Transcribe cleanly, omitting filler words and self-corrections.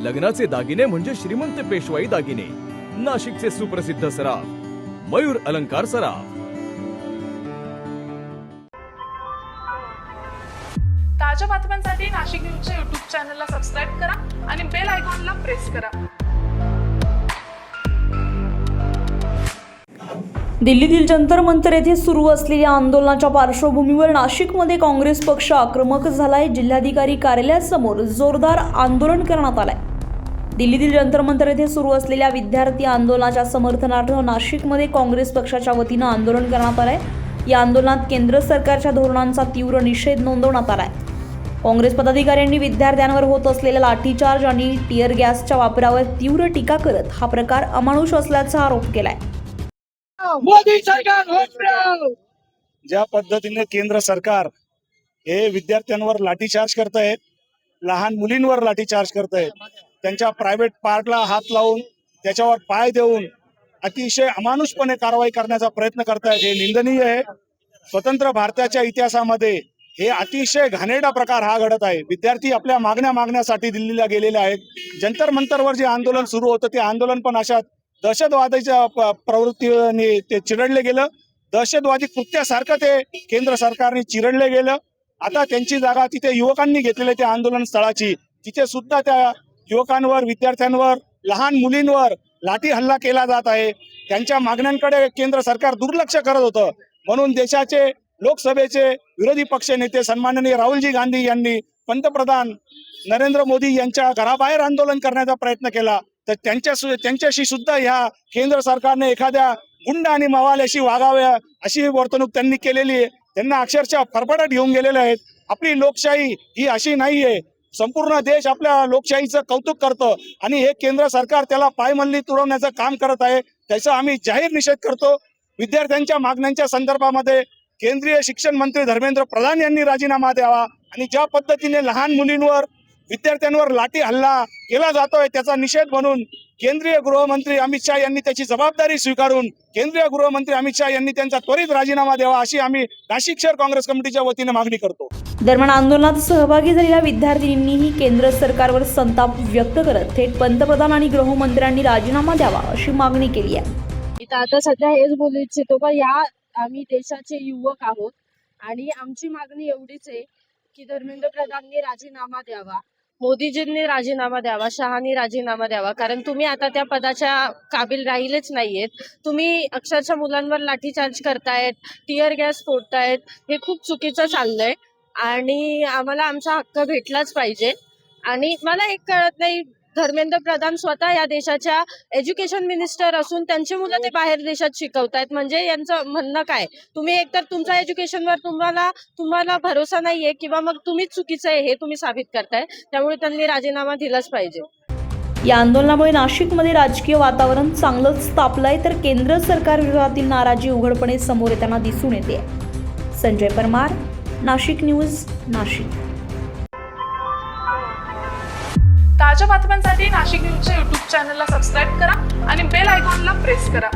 लग्नाचे दागिने म्हणजे श्रीमंत पेशवाई दागिने, नाशिकचे सुप्रसिद्ध सराफ मयूर अलंकार सराफ। ताज्या बातम्यांसाठी नाशिक न्यूजच्या YouTube चॅनलला सबस्क्राईब करा आणि बेल आयकॉनला प्रेस करा। दिल्लीतील जंतर मंतर येथे सुरू असलेल्या आंदोलनाच्या पार्श्वभूमीवर नाशिकमध्ये काँग्रेस पक्ष आक्रमक झालाय। जिल्हाधिकारी कार्यालयासमोर जोरदार आंदोलन करण्यात आलंय। दिल्लीतील जंतर मंतर येथे सुरू असलेल्या विद्यार्थी आंदोलनाच्या समर्थनार्थ नाशिकमध्ये काँग्रेस पक्षाच्या वतीनं आंदोलन करण्यात आलंय। या आंदोलनात केंद्र सरकारच्या धोरणांचा तीव्र निषेध नोंदवण्यात आलाय। काँग्रेस पदाधिकाऱ्यांनी विद्यार्थ्यांवर होत असलेल्या लाठीचार्ज आणि टिअर गॅसच्या वापरावर तीव्र टीका करत हा प्रकार अमानुष असल्याचा आरोप केलाय। मोदी सरकार ज्या पद्धतीने केंद्र सरकार हे विद्यार्थ्यांवर लाठीचार्ज करतायत, लहान मुलींवर लाठीचार्ज करतायत, त्यांच्या प्रायव्हेट पार्टला हात लावून त्याच्यावर पाय देऊन अतिशय अमानुषपणे कारवाई करण्याचा प्रयत्न करतायत, हे निंदनीय आहे। स्वतंत्र भारताच्या इतिहासामध्ये हे अतिशय घाणेरडा प्रकार हा घडत आहे। विद्यार्थी आपल्या मागण्यासाठी दिल्लीला गेलेले आहेत। जंतर मंतरवर जे आंदोलन सुरू होतं ते आंदोलन पण अशा दहशतवादाच्या प्रवृत्तीने ते चिरडले गेलं, दहशतवादी कृत्यासारखं ते केंद्र सरकारने चिरडले गेलं। आता त्यांची जागा तिथे युवकांनी घेतलेली त्या आंदोलन स्थळाची, तिथे सुद्धा त्या युवकांवर, विद्यार्थ्यांवर, लहान मुलींवर लाठी हल्ला केला जात आहे। त्यांच्या मागण्यांकडे केंद्र सरकार दुर्लक्ष करत होतं, म्हणून देशाचे लोकसभेचे विरोधी पक्ष नेते सन्माननीय राहुलजी गांधी यांनी पंतप्रधान नरेंद्र मोदी यांच्या घराबाहेर आंदोलन करण्याचा प्रयत्न केला। तर त्यांच्याशी सुद्धा ह्या केंद्र सरकारने एखाद्या गुंड आणि मवाल्याशी वागाव्या अशी वर्तणूक त्यांनी केलेली आहे। त्यांना अक्षरशः फरफटत घेऊन गेलेले आहेत। आपली लोकशाही ही अशी नाहीये। संपूर्ण देश आपल्या लोकशाहीचं कौतुक करतं आणि हे केंद्र सरकार त्याला पायमल्ली तुडवण्याचं काम करत आहे। त्याचा आम्ही जाहीर निषेध करतो। विद्यार्थ्यांच्या मागण्यांच्या संदर्भामध्ये केंद्रीय शिक्षण मंत्री धर्मेंद्र प्रधान यांनी राजीनामा द्यावा आणि ज्या पद्धतीने लहान मुलींवर, विद्यार्थ्यांवर लाठी हल्ला केला जातोय त्याचा निषेध म्हणून केंद्रीय गृहमंत्री अमित शाह यांनी त्याची जबाबदारी स्वीकारून केंद्रीय गृहमंत्री अमित शाह यांनी त्यांचा त्वरित राजीनामा द्यावा अशी आम्ही नाशिक शहर काँग्रेस कमिटीच्या वतीने मागणी करतो। दरम्यान आंदोलनात सहभागी झालेल्या विद्यार्थिनींनीही केंद्र सरकारवर संताप व्यक्त करत थेट पंतप्रधान आणि गृहमंत्र्यांनी राजीनामा द्यावा अशी मागणी केली आहे। आता सध्या हेच बोलू इच्छितो का आम्ही देशाचे युवक आहोत आणि आमची मागणी एवढीच आहे की धर्मेंद्र प्रधाननी राजीनामा द्यावा, मोदीजींनी राजीनामा द्यावा, शहानी राजीनामा द्यावा, कारण तुम्ही आता त्या पदाच्या काबिल राहिलेच नाहीयेत। तुम्ही अक्षरशः मुलांवर लाठीचार्ज करतायत, टिअर गॅस फोडतायत, हे खूप चुकीचं चाललंय आणि आम्हाला आमचा हक्क भेटलाच पाहिजे। आणि मला एक कळत नाही, धर्मेंद्र प्रधान स्वतः या देशाच्या एज्युकेशन मिनिस्टर असून त्यांची मुलं ते बाहेर देशात शिकवतायत, म्हणजे यांचं म्हणणं काय? तुम्ही एकतर तुमच्या एज्युकेशनवर तुम्हाला भरोसा नाहीये किंवा मग तुम्हीच चुकीचं आहे हे तुम्ही साबित करताय, त्यामुळे त्यांनी राजीनामा दिलाच पाहिजे। या आंदोलनामुळे नाशिकमध्ये राजकीय वातावरण चांगलंच तापलंय, तर केंद्र सरकार विरोधातील नाराजी उघडपणे समोर येताना दिसून येते। संजय परमार, नाशिक न्यूज, नाशिक। ताज्या बातम्यांसाठी नाशिक न्यूजच्या YouTube चॅनलला सबस्क्राईब करा आणि बेल आयकॉनला प्रेस करा।